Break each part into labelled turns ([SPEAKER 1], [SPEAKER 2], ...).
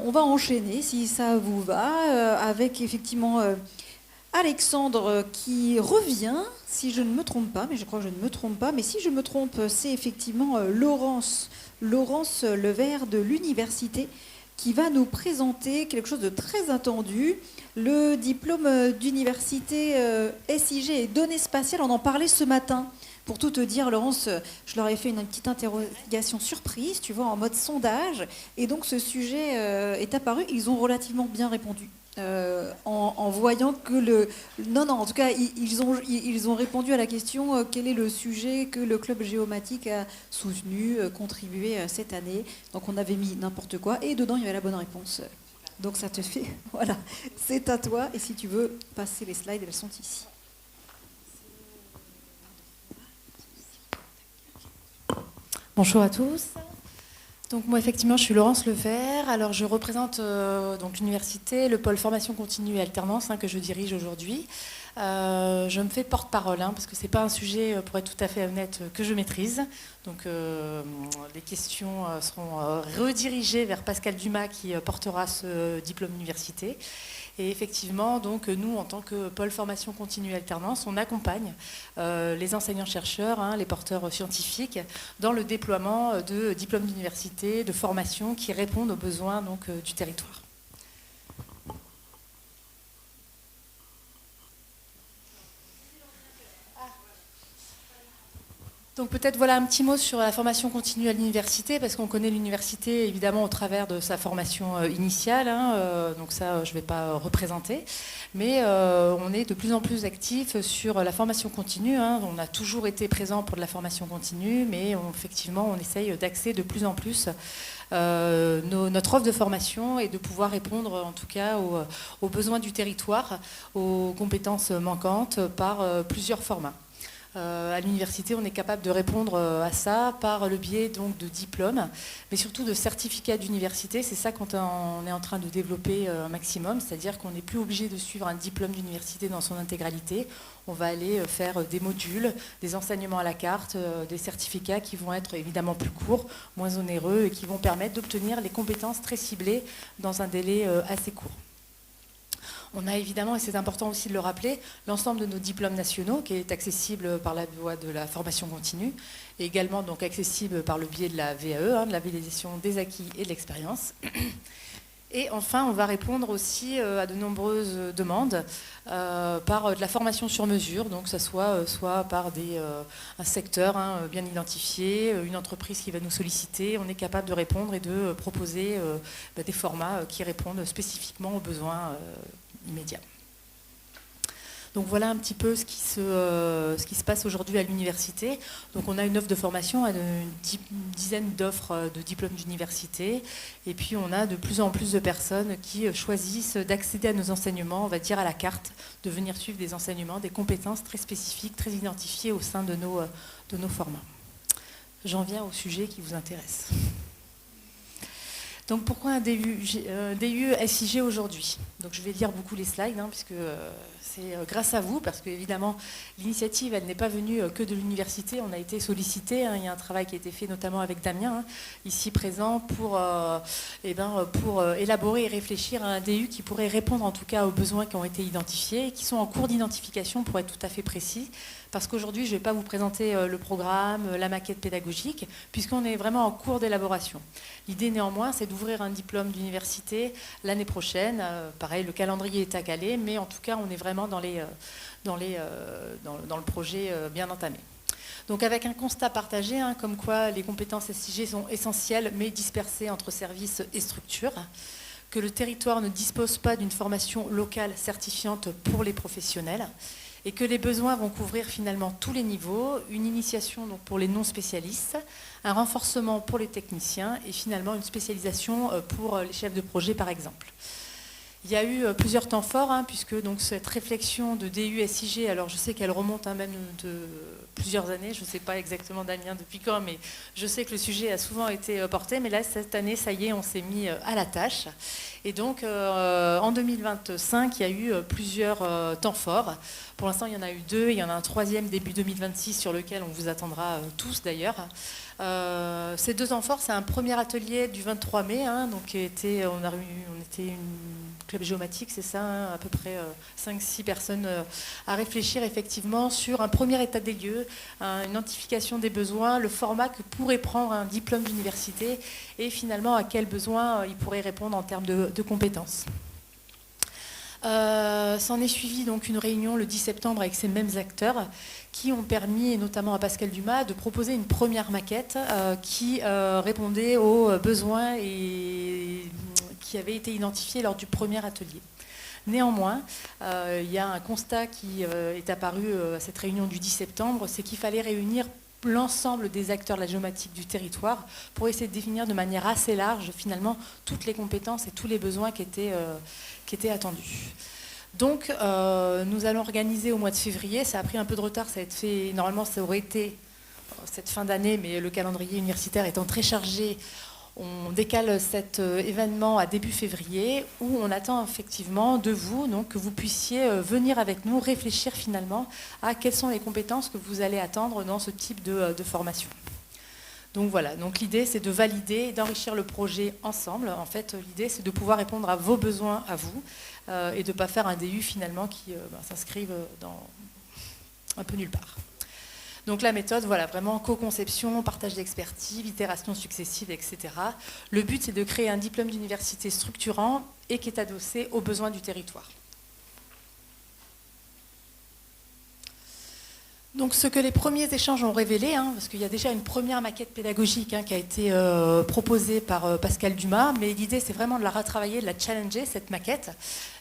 [SPEAKER 1] on va enchaîner, si ça vous va, avec effectivement Alexandre qui revient, si je ne me trompe pas, mais je crois que je ne me trompe pas, mais si je me trompe, c'est effectivement Laurence Levert de l'université qui va nous présenter quelque chose de très attendu, le diplôme d'université SIG et données spatiales. On en parlait ce matin. Pour tout te dire, Laurence, je leur ai fait une petite interrogation surprise, tu vois, en mode sondage. Et donc, ce sujet est apparu. Ils ont relativement bien répondu. En voyant que le... Non, en tout cas, ils ont répondu à la question quel est le sujet que le club géomatique a soutenu, contribué cette année. Donc, on avait mis n'importe quoi. Et dedans, il y avait la bonne réponse. Donc, ça te fait... Voilà, c'est à toi. Et si tu veux passer les slides, elles sont ici.
[SPEAKER 2] Bonjour à tous. Donc moi effectivement je suis Laurence Levert. Alors je représente donc l'université, le pôle formation continue et alternance que je dirige aujourd'hui. Je me fais porte-parole parce que c'est pas un sujet, pour être tout à fait honnête, que je maîtrise. Donc les questions seront redirigées vers Pascal Dumas qui portera ce diplôme d'université. Et effectivement, donc, nous, en tant que pôle formation continue et alternance, on accompagne les enseignants-chercheurs, les porteurs scientifiques, dans le déploiement de diplômes d'université, de formation qui répondent aux besoins donc, du territoire. Donc peut-être voilà un petit mot sur la formation continue à l'université, parce qu'on connaît l'université évidemment au travers de sa formation initiale, donc ça je ne vais pas représenter, mais on est de plus en plus actif sur la formation continue, on a toujours été présent pour de la formation continue, mais effectivement on essaye d'axer de plus en plus notre offre de formation et de pouvoir répondre en tout cas aux besoins du territoire, aux compétences manquantes par plusieurs formats. À l'université, on est capable de répondre à ça par le biais donc, de diplômes, mais surtout de certificats d'université. C'est ça qu'on est en train de développer un maximum, c'est-à-dire qu'on n'est plus obligé de suivre un diplôme d'université dans son intégralité. On va aller faire des modules, des enseignements à la carte, des certificats qui vont être évidemment plus courts, moins onéreux et qui vont permettre d'obtenir les compétences très ciblées dans un délai assez court. On a évidemment, et c'est important aussi de le rappeler, l'ensemble de nos diplômes nationaux qui est accessible par la voie de la formation continue et également donc accessible par le biais de la VAE, de la validation des acquis et de l'expérience. Et enfin, on va répondre aussi à de nombreuses demandes par de la formation sur mesure, donc ça soit par un secteur bien identifié, une entreprise qui va nous solliciter. On est capable de répondre et de proposer des formats qui répondent spécifiquement aux besoins immédiat. Donc voilà un petit peu ce qui se passe aujourd'hui à l'université. Donc on a une offre de formation, une dizaine d'offres de diplômes d'université. Et puis on a de plus en plus de personnes qui choisissent d'accéder à nos enseignements, on va dire à la carte, de venir suivre des enseignements, des compétences très spécifiques, très identifiées au sein de nos formats. J'en viens au sujet qui vous intéresse. Donc pourquoi un DU SIG aujourd'hui? Donc je vais lire beaucoup les slides, puisque c'est grâce à vous, parce qu'évidemment l'initiative elle n'est pas venue que de l'université, on a été sollicité, il y a un travail qui a été fait notamment avec Damien, ici présent, pour élaborer et réfléchir à un DU qui pourrait répondre en tout cas aux besoins qui ont été identifiés et qui sont en cours d'identification pour être tout à fait précis. Parce qu'aujourd'hui, je ne vais pas vous présenter le programme, la maquette pédagogique, puisqu'on est vraiment en cours d'élaboration. L'idée néanmoins, c'est d'ouvrir un diplôme d'université l'année prochaine. Pareil, le calendrier est à caler, mais en tout cas, on est vraiment dans le projet bien entamé. Donc avec un constat partagé, comme quoi les compétences SIG sont essentielles, mais dispersées entre services et structures, que le territoire ne dispose pas d'une formation locale certifiante pour les professionnels, et que les besoins vont couvrir finalement tous les niveaux, une initiation donc pour les non-spécialistes, un renforcement pour les techniciens et finalement une spécialisation pour les chefs de projet par exemple. Il y a eu plusieurs temps forts, puisque donc, cette réflexion de DU-SIG, alors je sais qu'elle remonte même de plusieurs années, je ne sais pas exactement Damien depuis quand, mais je sais que le sujet a souvent été porté, mais là cette année, ça y est, on s'est mis à la tâche. Et donc en 2025, il y a eu plusieurs temps forts. Pour l'instant, il y en a eu 2, il y en a un 3e début 2026 sur lequel on vous attendra tous d'ailleurs. Ces 2 temps forts, c'est un premier atelier du 23 mai, donc on était une club géomatique, c'est ça, à peu près 5-6 personnes à réfléchir effectivement sur un premier état des lieux, une identification des besoins, le format que pourrait prendre un diplôme d'université et finalement à quels besoins il pourrait répondre en termes de compétences. S'en est suivi donc une réunion le 10 septembre avec ces mêmes acteurs qui ont permis, et notamment à Pascal Dumas, de proposer une première maquette qui répondait aux besoins et qui avait été identifié lors du premier atelier. Néanmoins, il y a un constat qui est apparu à cette réunion du 10 septembre, c'est qu'il fallait réunir l'ensemble des acteurs de la géomatique du territoire pour essayer de définir de manière assez large, finalement, toutes les compétences et tous les besoins qui étaient attendus. Donc, nous allons organiser au mois de février, ça a pris un peu de retard, ça a été fait, normalement ça aurait été cette fin d'année, mais le calendrier universitaire étant très chargé, on décale cet événement à début février où on attend effectivement de vous donc, que vous puissiez venir avec nous réfléchir finalement à quelles sont les compétences que vous allez attendre dans ce type de formation. Donc voilà, donc l'idée c'est de valider et d'enrichir le projet ensemble. En fait, l'idée c'est de pouvoir répondre à vos besoins à vous et de ne pas faire un DU finalement qui s'inscrive dans un peu nulle part. Donc la méthode, voilà, vraiment co-conception, partage d'expertise, itération successive, etc. Le but, c'est de créer un diplôme d'université structurant et qui est adossé aux besoins du territoire. Donc ce que les premiers échanges ont révélé, parce qu'il y a déjà une première maquette pédagogique qui a été proposée par Pascal Dumas, mais l'idée c'est vraiment de la retravailler, de la challenger, cette maquette.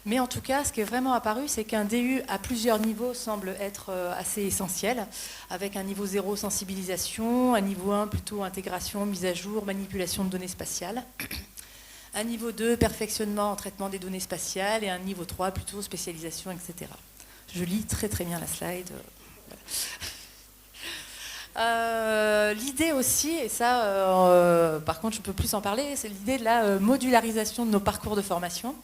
[SPEAKER 2] Mais en tout cas, ce qui est vraiment apparu, c'est qu'un DU à plusieurs niveaux semble être assez essentiel, avec un niveau 0 sensibilisation, un niveau 1 plutôt intégration, mise à jour, manipulation de données spatiales, un niveau 2 perfectionnement en traitement des données spatiales et un niveau 3 plutôt spécialisation, etc. Je lis très très bien la slide. L'idée aussi, et ça par contre je peux plus en parler, c'est l'idée de la modularisation de nos parcours de formation.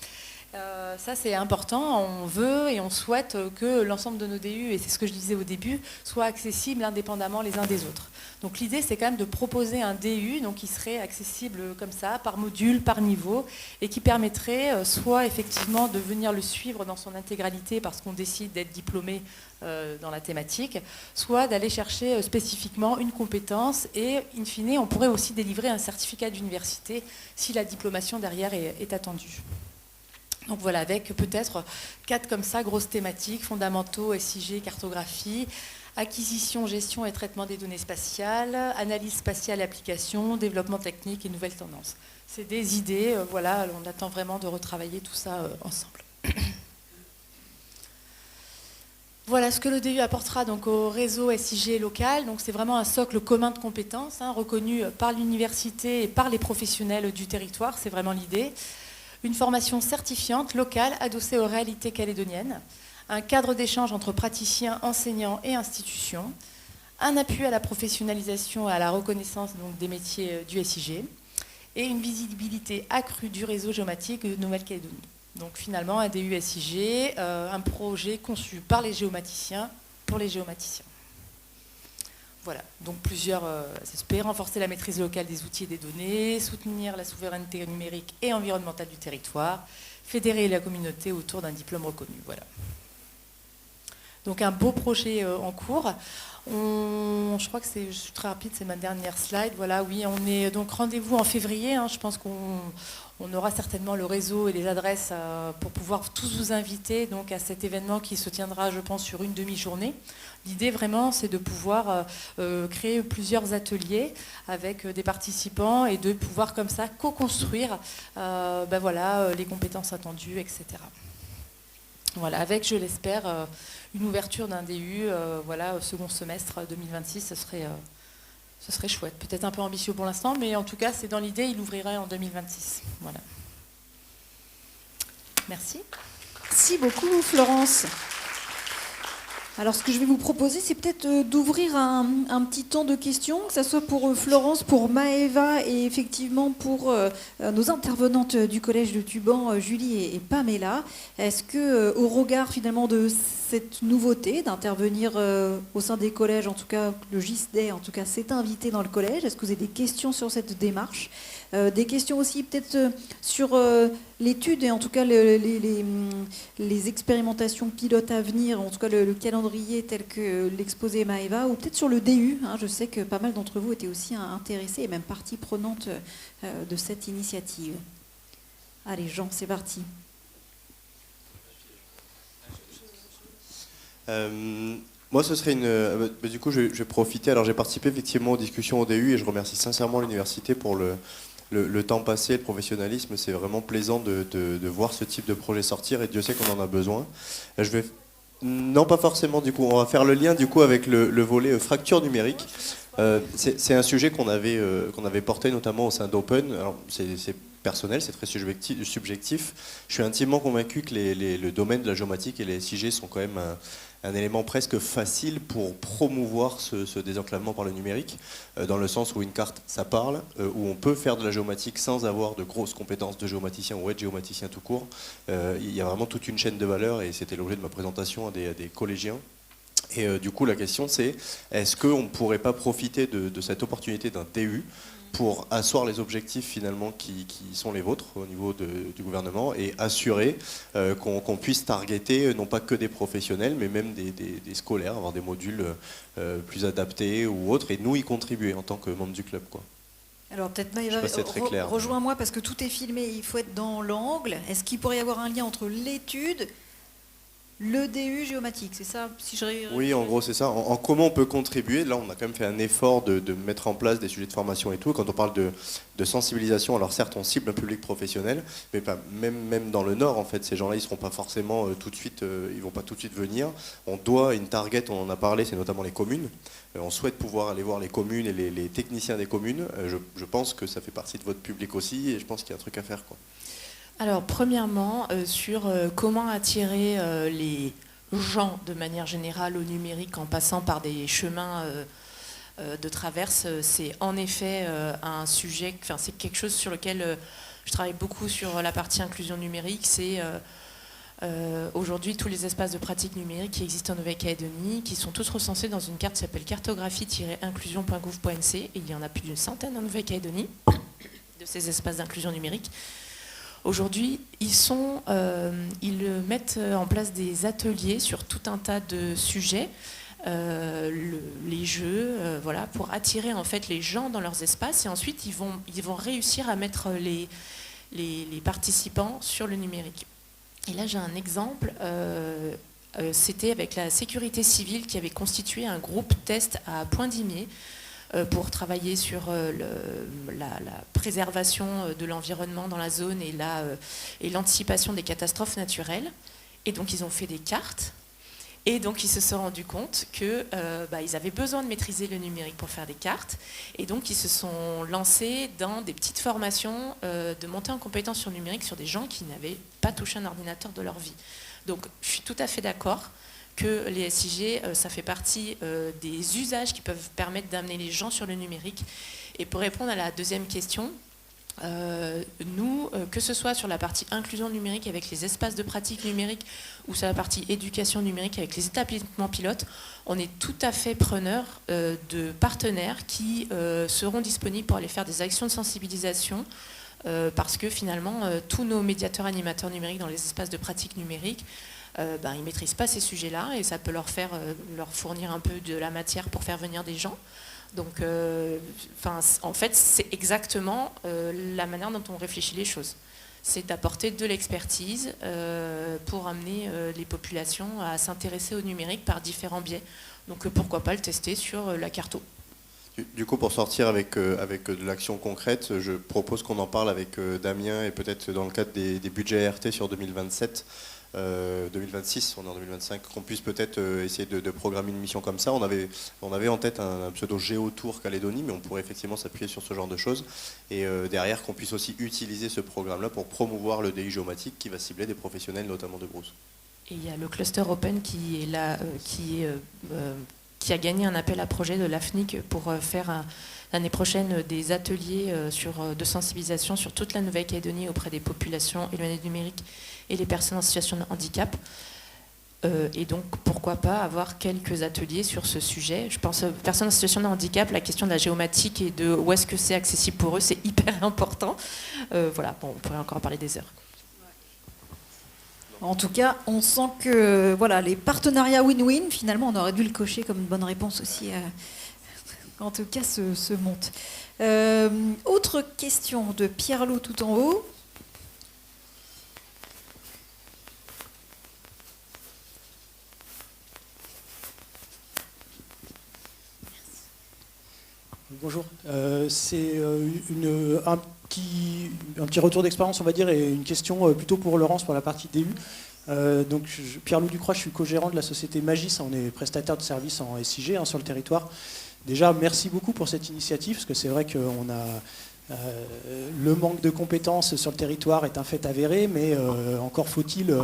[SPEAKER 2] Ça c'est important, on veut et on souhaite que l'ensemble de nos DU, et c'est ce que je disais au début, soient accessibles indépendamment les uns des autres. Donc l'idée c'est quand même de proposer un DU donc, qui serait accessible comme ça, par module, par niveau, et qui permettrait soit effectivement de venir le suivre dans son intégralité parce qu'on décide d'être diplômé dans la thématique, soit d'aller chercher spécifiquement une compétence et in fine on pourrait aussi délivrer un certificat d'université si la diplomation derrière est attendue. Donc voilà, avec peut-être 4 comme ça, grosses thématiques, fondamentaux, SIG, cartographie, acquisition, gestion et traitement des données spatiales, analyse spatiale et application, développement technique et nouvelles tendances. C'est des idées, voilà, on attend vraiment de retravailler tout ça ensemble. Voilà ce que le DU apportera donc au réseau SIG local. Donc c'est vraiment un socle commun de compétences, reconnu par l'université et par les professionnels du territoire, c'est vraiment l'idée. Une formation certifiante locale adossée aux réalités calédoniennes, un cadre d'échange entre praticiens, enseignants et institutions, un appui à la professionnalisation et à la reconnaissance donc, des métiers du SIG, et une visibilité accrue du réseau géomatique de Nouvelle-Calédonie. Donc finalement, un DU SIG, un projet conçu par les géomaticiens pour les géomaticiens. Voilà, donc plusieurs aspects, renforcer la maîtrise locale des outils et des données, soutenir la souveraineté numérique et environnementale du territoire, fédérer la communauté autour d'un diplôme reconnu. Voilà. Donc un beau projet en cours. Je crois que je suis très rapide, c'est ma dernière slide. Voilà, oui, on est donc rendez-vous en février. Je pense qu'on aura certainement le réseau et les adresses pour pouvoir tous vous inviter donc, à cet événement qui se tiendra, je pense, sur une demi-journée. L'idée vraiment, c'est de pouvoir créer plusieurs ateliers avec des participants et de pouvoir comme ça co-construire voilà, les compétences attendues, etc. Voilà, avec, je l'espère, une ouverture d'un DU voilà, au second semestre 2026, ce serait chouette. Peut-être un peu ambitieux pour l'instant, mais en tout cas, c'est dans l'idée, il ouvrirait en 2026. Voilà. Merci.
[SPEAKER 1] Merci beaucoup, Florence. Alors, ce que je vais vous proposer, c'est peut-être d'ouvrir un petit temps de questions, que ce soit pour Florence, pour Maëva et effectivement pour nos intervenantes du Collège de Tuban, Julie et Pamela. Est-ce que, au regard finalement de cette nouveauté d'intervenir au sein des collèges, en tout cas le GISDE, en tout cas s'est invité dans le collège, est-ce que vous avez des questions sur cette démarche? Des questions aussi peut-être sur l'étude et en tout cas les expérimentations pilotes à venir, en tout cas le calendrier tel que l'exposait Maëva, ou peut-être sur le DU. Je sais que pas mal d'entre vous étaient aussi intéressés et même partie prenante de cette initiative. Allez Jean, c'est parti.
[SPEAKER 3] Moi, ce serait du coup, je vais profiter. Alors, j'ai participé effectivement aux discussions au DU et je remercie sincèrement l'université pour le temps passé, le professionnalisme. C'est vraiment plaisant de voir ce type de projet sortir et Dieu sait qu'on en a besoin. Non, pas forcément. Du coup, on va faire le lien du coup avec le volet fracture numérique. C'est un sujet qu'on avait porté notamment au sein d'Open. Alors, c'est personnel, c'est très subjectif. Je suis intimement convaincu que le domaine de la géomatique et les SIG sont quand même un élément presque facile pour promouvoir ce désenclavement par le numérique, dans le sens où une carte, ça parle, où on peut faire de la géomatique sans avoir de grosses compétences de géomaticien ou être géomaticien tout court. Il y a vraiment toute une chaîne de valeur et c'était l'objet de ma présentation à des collégiens. Et du coup, la question c'est, est-ce qu'on ne pourrait pas profiter de cette opportunité d'un DU pour asseoir les objectifs finalement qui sont les vôtres au niveau du gouvernement et assurer qu'on puisse targeter non pas que des professionnels mais même des scolaires, avoir des modules plus adaptés ou autres et nous y contribuer en tant que membre du club, quoi.
[SPEAKER 1] Alors peut-être Maëva, rejoins-moi parce que tout est filmé, il faut être dans l'angle. Est-ce qu'il pourrait y avoir un lien entre l'étude, le DU géomatique, c'est ça si je...
[SPEAKER 3] Oui, en gros, c'est ça. En comment on peut contribuer? Là, on a quand même fait un effort de mettre en place des sujets de formation et tout. Quand on parle de sensibilisation, alors certes, on cible un public professionnel, mais pas, même dans le Nord, en fait, ces gens-là, ils seront pas forcément tout de suite, ils vont pas tout de suite venir. On doit une target, on en a parlé, c'est notamment les communes. On souhaite pouvoir aller voir les communes et les techniciens des communes. Je pense que ça fait partie de votre public aussi, et je pense qu'il y a un truc à faire, quoi.
[SPEAKER 2] Alors, premièrement, sur comment attirer les gens de manière générale au numérique en passant par des chemins de traverse, c'est en effet un sujet, c'est quelque chose sur lequel je travaille beaucoup sur la partie inclusion numérique. C'est aujourd'hui tous les espaces de pratique numérique qui existent en Nouvelle-Calédonie, qui sont tous recensés dans une carte qui s'appelle cartographie-inclusion.gouv.nc, et il y en a plus d'une centaine en Nouvelle-Calédonie de ces espaces d'inclusion numérique. Aujourd'hui, ils mettent en place des ateliers sur tout un tas de sujets, les jeux, voilà, pour attirer en fait les gens dans leurs espaces. Et ensuite, ils vont réussir à mettre les participants sur le numérique. Et là, j'ai un exemple. C'était avec la sécurité civile qui avait constitué un groupe test à Point-d'Imier pour travailler sur la préservation de l'environnement dans la zone et l'anticipation des catastrophes naturelles. Et donc ils ont fait des cartes. Et donc ils se sont rendus compte qu'ils avaient besoin de maîtriser le numérique pour faire des cartes. Et donc ils se sont lancés dans des petites formations de montée en compétences sur le numérique sur des gens qui n'avaient pas touché un ordinateur de leur vie. Donc je suis tout à fait d'accord que les SIG, ça fait partie des usages qui peuvent permettre d'amener les gens sur le numérique. Et pour répondre à la deuxième question, nous, que ce soit sur la partie inclusion numérique avec les espaces de pratique numérique ou sur la partie éducation numérique avec les établissements pilotes, on est tout à fait preneur de partenaires qui seront disponibles pour aller faire des actions de sensibilisation parce que finalement, tous nos médiateurs animateurs numériques dans les espaces de pratique numérique, ils ne maîtrisent pas ces sujets-là et ça peut leur fournir un peu de la matière pour faire venir des gens. Donc, en fait, c'est exactement la manière dont on réfléchit les choses. C'est d'apporter de l'expertise pour amener les populations à s'intéresser au numérique par différents biais. Donc, pourquoi pas le tester sur la carto.
[SPEAKER 3] Du coup, pour sortir avec de l'action concrète, je propose qu'on en parle avec Damien et peut-être dans le cadre des budgets RT sur 2027. 2026, on est en 2025, qu'on puisse peut-être essayer de programmer une mission comme ça. On avait en tête un pseudo Géotour Calédonie, mais on pourrait effectivement s'appuyer sur ce genre de choses. Et derrière, qu'on puisse aussi utiliser ce programme-là pour promouvoir le DU géomatique qui va cibler des professionnels, notamment de brousse.
[SPEAKER 4] Et il y a le cluster Open qui est là, qui a gagné un appel à projet de l'AFNIC pour faire l'année prochaine des ateliers de sensibilisation sur toute la Nouvelle-Calédonie auprès des populations éloignées du numérique et les personnes en situation de handicap. Et donc, pourquoi pas avoir quelques ateliers sur ce sujet. Je pense aux personnes en situation de handicap, la question de la géomatique et de où est-ce que c'est accessible pour eux, c'est hyper important. Voilà, bon, on pourrait encore en parler des heures.
[SPEAKER 1] En tout cas, on sent que voilà, les partenariats win-win, finalement, on aurait dû le cocher comme une bonne réponse aussi. En tout cas, se montent. Autre question de Pierre Lot tout en haut.
[SPEAKER 5] Bonjour. C'est un petit retour d'expérience, on va dire, et une question plutôt pour Laurence pour la partie DU. Donc, Pierre-Loup Ducroix, je suis co-gérant de la société Magis. On est prestataire de services en SIG sur le territoire. Déjà, merci beaucoup pour cette initiative, parce que c'est vrai qu'on a le manque de compétences sur le territoire est un fait avéré, mais encore faut-il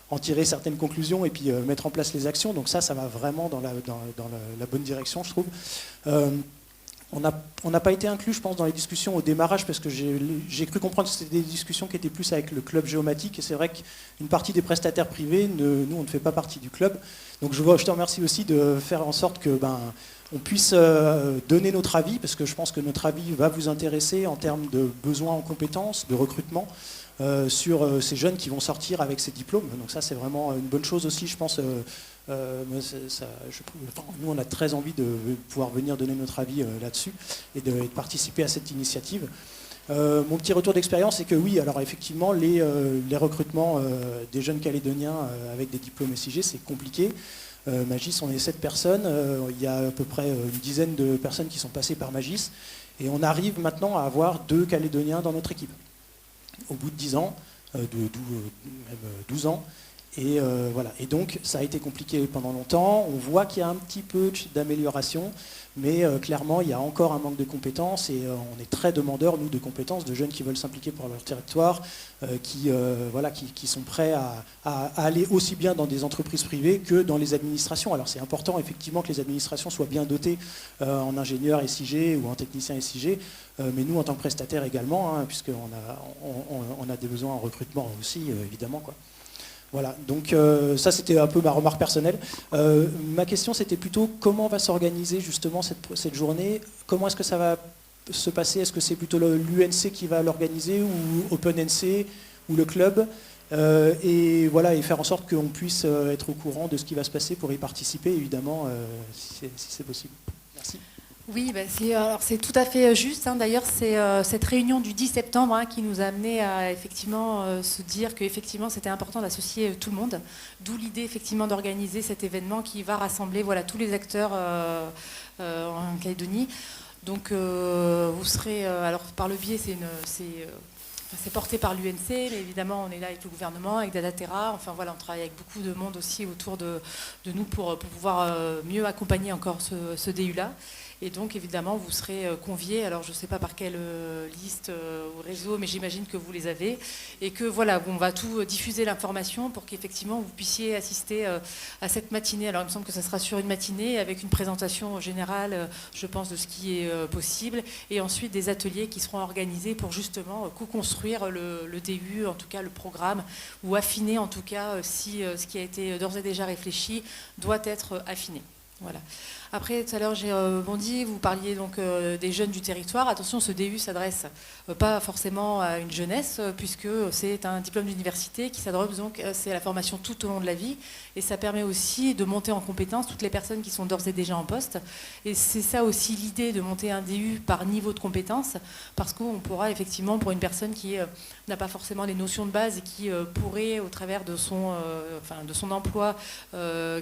[SPEAKER 5] en tirer certaines conclusions et puis mettre en place les actions. Donc ça va vraiment dans la bonne direction, je trouve. On n'a pas été inclus, je pense, dans les discussions au démarrage parce que j'ai cru comprendre que c'était des discussions qui étaient plus avec le club géomatique et c'est vrai qu'une partie des prestataires privés, nous, on ne fait pas partie du club. Donc je te remercie aussi de faire en sorte que on puisse donner notre avis parce que je pense que notre avis va vous intéresser en termes de besoins en compétences, de recrutement sur ces jeunes qui vont sortir avec ces diplômes. Donc ça, c'est vraiment une bonne chose aussi, je pense. Nous, on a très envie de pouvoir venir donner notre avis là-dessus et de participer à cette initiative. Mon petit retour d'expérience, c'est que oui, alors effectivement, les recrutements des jeunes Calédoniens avec des diplômes SIG, c'est compliqué. Magis, on est 7 personnes. Il y a à peu près une dizaine de personnes qui sont passées par Magis. Et on arrive maintenant à avoir 2 Calédoniens dans notre équipe. Au bout de 10 ans, même 12 ans. Et voilà. Et donc, ça a été compliqué pendant longtemps. On voit qu'il y a un petit peu d'amélioration, mais clairement, il y a encore un manque de compétences et on est très demandeurs, nous, de compétences, de jeunes qui veulent s'impliquer pour leur territoire, qui sont prêts à aller aussi bien dans des entreprises privées que dans les administrations. Alors, c'est important, effectivement, que les administrations soient bien dotées en ingénieurs SIG ou en techniciens SIG, mais nous, en tant que prestataires également, puisqu'on a des besoins en recrutement aussi, évidemment, quoi. Voilà, donc ça c'était un peu ma remarque personnelle. Ma question c'était plutôt comment va s'organiser justement cette journée, comment est-ce que ça va se passer, est-ce que c'est plutôt l'UNC qui va l'organiser ou OpenNC ou le club et voilà, et faire en sorte qu'on puisse être au courant de ce qui va se passer pour y participer évidemment si c'est possible. Merci.
[SPEAKER 2] Oui, c'est tout à fait juste. D'ailleurs, c'est cette réunion du 10 septembre qui nous a amené à effectivement se dire qu'effectivement c'était important d'associer tout le monde. D'où l'idée effectivement d'organiser cet événement qui va rassembler tous les acteurs en Calédonie. Donc vous serez, alors par le biais, c'est porté par l'UNC, mais évidemment on est là avec le gouvernement, avec Dataterra, enfin voilà, on travaille avec beaucoup de monde aussi autour de nous pour pouvoir mieux accompagner encore ce DU-là. Et donc, évidemment, vous serez conviés. Alors, je ne sais pas par quelle liste ou réseau, mais j'imagine que vous les avez. Et que, voilà, on va tout diffuser l'information pour qu'effectivement, vous puissiez assister à cette matinée. Alors, il me semble que ça sera sur une matinée avec une présentation générale, je pense, de ce qui est possible. Et ensuite, des ateliers qui seront organisés pour justement co-construire le DU, en tout cas le programme, ou affiner, en tout cas, si ce qui a été d'ores et déjà réfléchi doit être affiné. Voilà. Après, tout à l'heure, j'ai rebondi, vous parliez donc des jeunes du territoire. Attention, ce DU s'adresse pas forcément à une jeunesse, puisque c'est un diplôme d'université qui s'adresse donc, c'est à la formation tout au long de la vie. Et ça permet aussi de monter en compétence toutes les personnes qui sont d'ores et déjà en poste. Et c'est ça aussi l'idée de monter un DU par niveau de compétence, parce qu'on pourra effectivement, pour une personne qui n'a pas forcément les notions de base et qui pourrait, au travers de son emploi,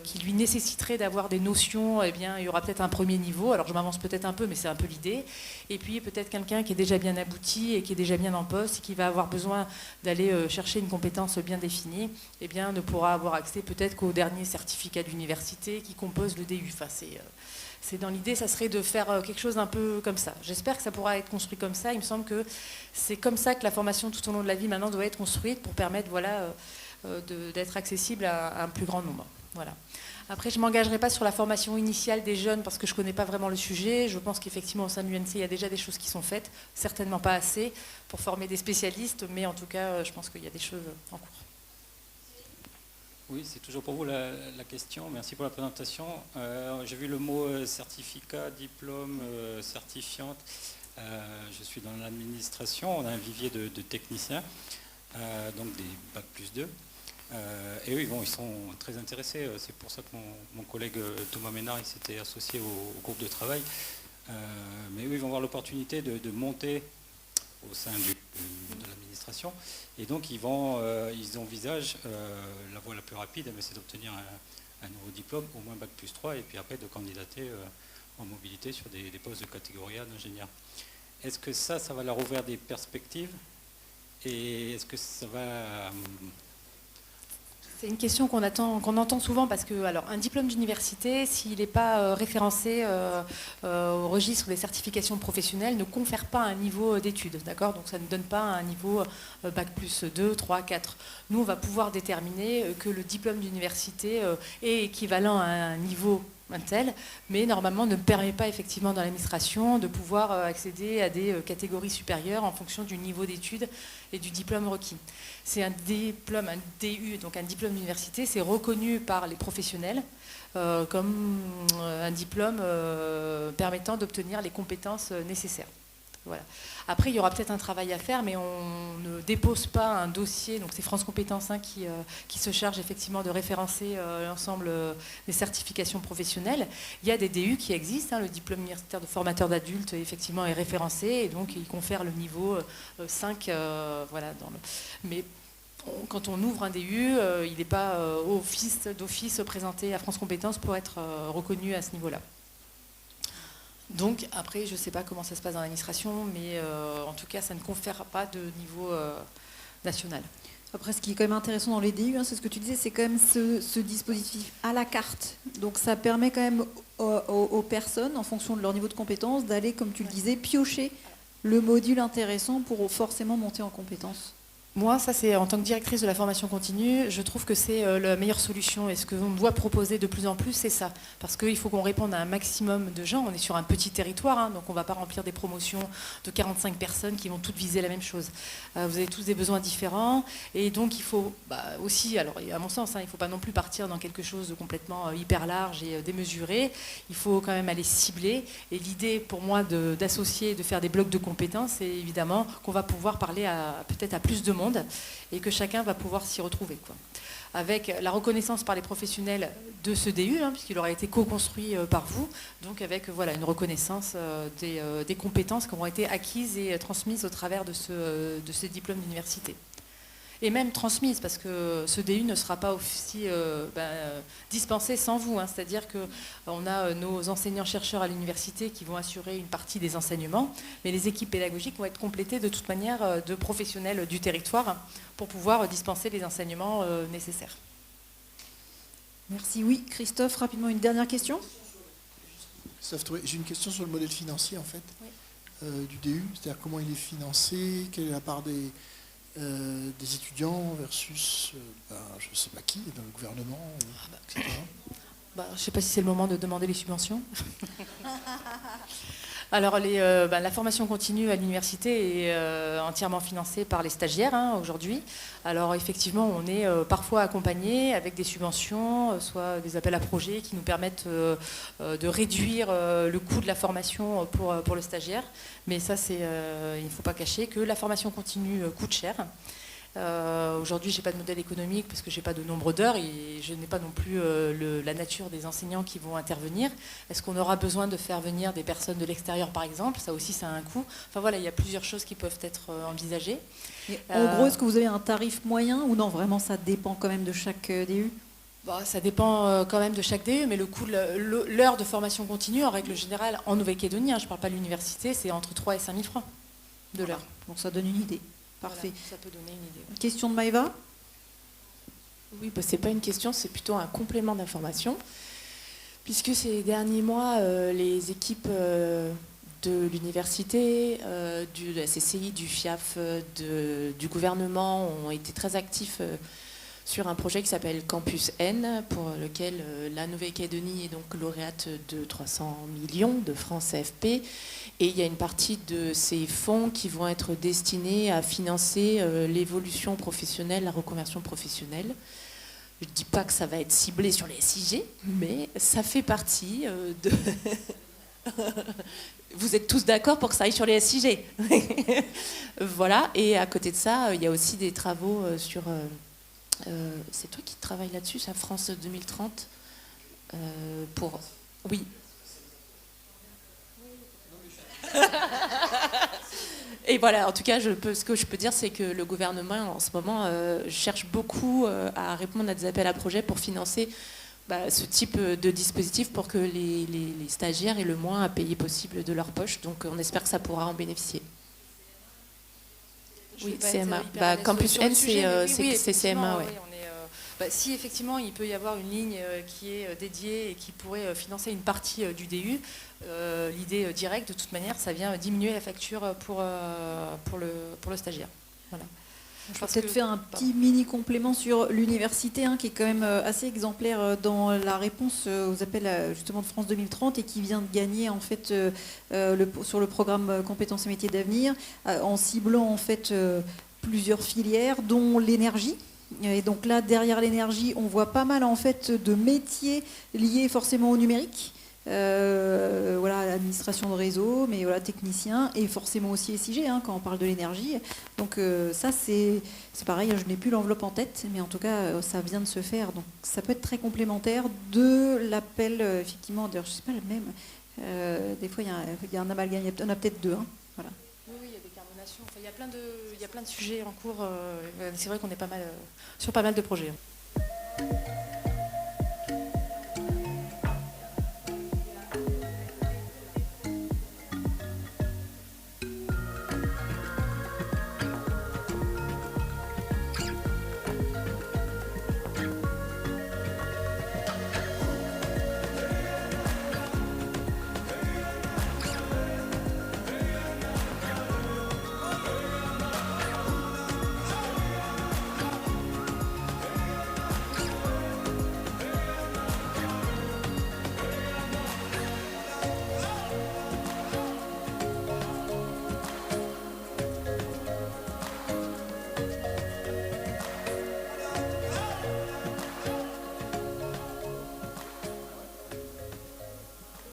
[SPEAKER 2] qui lui nécessiterait d'avoir des notions formation, eh bien, il y aura peut-être un premier niveau. Alors je m'avance peut-être un peu, mais c'est un peu l'idée. Et puis peut-être quelqu'un qui est déjà bien abouti et qui est déjà bien en poste et qui va avoir besoin d'aller chercher une compétence bien définie, eh bien, ne pourra avoir accès peut-être qu'au dernier certificat d'université qui compose le DU. Enfin, c'est dans l'idée, ça serait de faire quelque chose un peu comme ça. J'espère que ça pourra être construit comme ça. Il me semble que c'est comme ça que la formation tout au long de la vie maintenant doit être construite pour permettre d'être accessible à un plus grand nombre. Voilà. Après, je ne m'engagerai pas sur la formation initiale des jeunes parce que je ne connais pas vraiment le sujet. Je pense qu'effectivement, au sein de l'UNC, il y a déjà des choses qui sont faites, certainement pas assez pour former des spécialistes, mais en tout cas, je pense qu'il y a des choses en cours.
[SPEAKER 6] Oui, c'est toujours pour vous la question. Merci pour la présentation. J'ai vu le mot certificat, diplôme, certifiante. Je suis dans l'administration. On a un vivier de techniciens, donc des Bac+2. Et eux, ils sont très intéressés. C'est pour ça que mon collègue Thomas Ménard il s'était associé au groupe de travail. Mais eux, ils vont avoir l'opportunité de monter au sein de l'administration. Et donc, ils envisagent la voie la plus rapide, c'est d'obtenir un nouveau diplôme, au moins Bac+3, et puis après de candidater en mobilité sur des postes de catégorie A d'ingénieur. Est-ce que ça va leur ouvrir des perspectives? Et est-ce que ça va...
[SPEAKER 2] C'est une question qu'on entend souvent parce que alors, un diplôme d'université, s'il n'est pas référencé au registre des certifications professionnelles, ne confère pas un niveau d'études. D'accord ? Donc ça ne donne pas un niveau Bac+2, 3, 4. Nous, on va pouvoir déterminer que le diplôme d'université est équivalent à un niveau tel, mais normalement ne permet pas effectivement dans l'administration de pouvoir accéder à des catégories supérieures en fonction du niveau d'études et du diplôme requis. C'est un diplôme, un DU, donc un diplôme d'université, c'est reconnu par les professionnels comme un diplôme permettant d'obtenir les compétences nécessaires. Voilà. Après, il y aura peut-être un travail à faire, mais on ne dépose pas un dossier. Donc, c'est France Compétences qui se charge effectivement de référencer l'ensemble des certifications professionnelles. Il y a des DU qui existent. Le diplôme universitaire de formateur d'adultes, effectivement, est référencé et donc il confère le niveau 5. Voilà, mais quand on ouvre un DU, il n'est pas d'office présenté à France Compétences pour être reconnu à ce niveau-là. Donc après, je ne sais pas comment ça se passe dans l'administration, mais en tout cas, ça ne confère pas de niveau national.
[SPEAKER 1] Après, ce qui est quand même intéressant dans les DU, c'est ce que tu disais, c'est quand même ce dispositif à la carte. Donc ça permet quand même aux personnes, en fonction de leur niveau de compétence, d'aller, comme tu le disais, piocher le module intéressant pour forcément monter en compétence.
[SPEAKER 2] Moi, ça c'est en tant que directrice de la formation continue, je trouve que c'est la meilleure solution. Et ce que l'on doit proposer de plus en plus, c'est ça. Parce qu'il faut qu'on réponde à un maximum de gens. On est sur un petit territoire, donc on ne va pas remplir des promotions de 45 personnes qui vont toutes viser la même chose. Vous avez tous des besoins différents. Et donc il faut aussi, alors à mon sens, il ne faut pas non plus partir dans quelque chose de complètement hyper large et démesuré. Il faut quand même aller cibler. Et l'idée pour moi d'associer, de faire des blocs de compétences, c'est évidemment qu'on va pouvoir parler peut-être à plus de monde et que chacun va pouvoir s'y retrouver, quoi. Avec la reconnaissance par les professionnels de ce DU, puisqu'il aura été co-construit par vous, donc avec une reconnaissance des compétences qui auront été acquises et transmises au travers de ce diplôme d'université. Et même transmise, parce que ce DU ne sera pas aussi dispensé sans vous. C'est-à-dire qu'on a nos enseignants-chercheurs à l'université qui vont assurer une partie des enseignements, mais les équipes pédagogiques vont être complétées de toute manière de professionnels du territoire pour pouvoir dispenser les enseignements nécessaires.
[SPEAKER 1] Merci. Oui, Christophe, rapidement, une dernière question.
[SPEAKER 7] J'ai une question sur le modèle financier, en fait,
[SPEAKER 2] Oui.
[SPEAKER 7] du DU. C'est-à-dire comment il est financé, quelle est la part des étudiants versus, je ne sais pas qui, dans le gouvernement, etc.
[SPEAKER 2] Je ne sais pas si c'est le moment de demander les subventions. Alors, la formation continue à l'université est entièrement financée par les stagiaires aujourd'hui. Alors, effectivement, on est parfois accompagné avec des subventions, soit des appels à projets qui nous permettent de réduire le coût de la formation pour le stagiaire. Mais ça, il ne faut pas cacher que la formation continue coûte cher. Aujourd'hui, je n'ai pas de modèle économique parce que je n'ai pas de nombre d'heures et je n'ai pas non plus la nature des enseignants qui vont intervenir. Est-ce qu'on aura besoin de faire venir des personnes de l'extérieur, par exemple? Ça aussi, ça a un coût. Enfin voilà, il y a plusieurs choses qui peuvent être envisagées.
[SPEAKER 1] Et en gros, est-ce que vous avez un tarif moyen ou non? Vraiment, ça dépend quand même de chaque DU?
[SPEAKER 2] Bon, ça dépend quand même de chaque DE, mais le coût, l'heure de formation continue, en règle générale, en Nouvelle-Calédonie, je ne parle pas de l'université, c'est entre 3 et 5 000 francs de l'heure.
[SPEAKER 1] Donc ça donne une idée. Parfait.
[SPEAKER 2] Voilà, ça peut donner une idée.
[SPEAKER 1] Question de Maëva?
[SPEAKER 4] Oui, bah, ce n'est pas une question, c'est plutôt un complément d'information. Puisque ces derniers mois, les équipes de l'université, de la CCI, du FIAF, du gouvernement ont été très actifs sur un projet qui s'appelle Campus N, pour lequel la Nouvelle-Calédonie est donc lauréate de 300 millions de francs CFP. Et il y a une partie de ces fonds qui vont être destinés à financer l'évolution professionnelle, la reconversion professionnelle. Je ne dis pas que ça va être ciblé sur les SIG, mais ça fait partie de... Vous êtes tous d'accord pour que ça aille sur les SIG. Voilà, et à côté de ça, il y a aussi des travaux sur... c'est toi qui travailles là-dessus, ça, France 2030 pour... Oui. Et voilà, en tout cas, ce que je peux dire, c'est que le gouvernement, en ce moment, cherche beaucoup à répondre à des appels à projets pour financer ce type de dispositif pour que les stagiaires aient le moins à payer possible de leur poche. Donc, on espère que ça pourra en bénéficier. Oui, CMA. Campus N, c'est CMA, ouais.
[SPEAKER 2] Si effectivement il peut y avoir une ligne qui est dédiée et qui pourrait financer une partie du DU, l'idée directe de toute manière, ça vient diminuer la facture pour le stagiaire. Voilà.
[SPEAKER 1] Je vais peut-être faire un petit mini complément sur l'université, qui est quand même assez exemplaire dans la réponse aux appels justement de France 2030 et qui vient de gagner en fait sur le programme Compétences et métiers d'avenir en ciblant en fait plusieurs filières, dont l'énergie. Et donc là, derrière l'énergie, on voit pas mal en fait de métiers liés forcément au numérique. Voilà, administration de réseau, mais voilà, technicien et forcément aussi SIG quand on parle de l'énergie. Donc ça, c'est pareil, je n'ai plus l'enveloppe en tête, mais en tout cas, ça vient de se faire. Donc ça peut être très complémentaire de l'appel, effectivement, d'ailleurs, je ne sais pas le même. Des fois, il y a un amalgame, il y en a peut-être deux. Voilà.
[SPEAKER 2] Oui, il y a des carbonations. Enfin, il y a plein de sujets en cours. C'est vrai qu'on est sur pas mal de projets.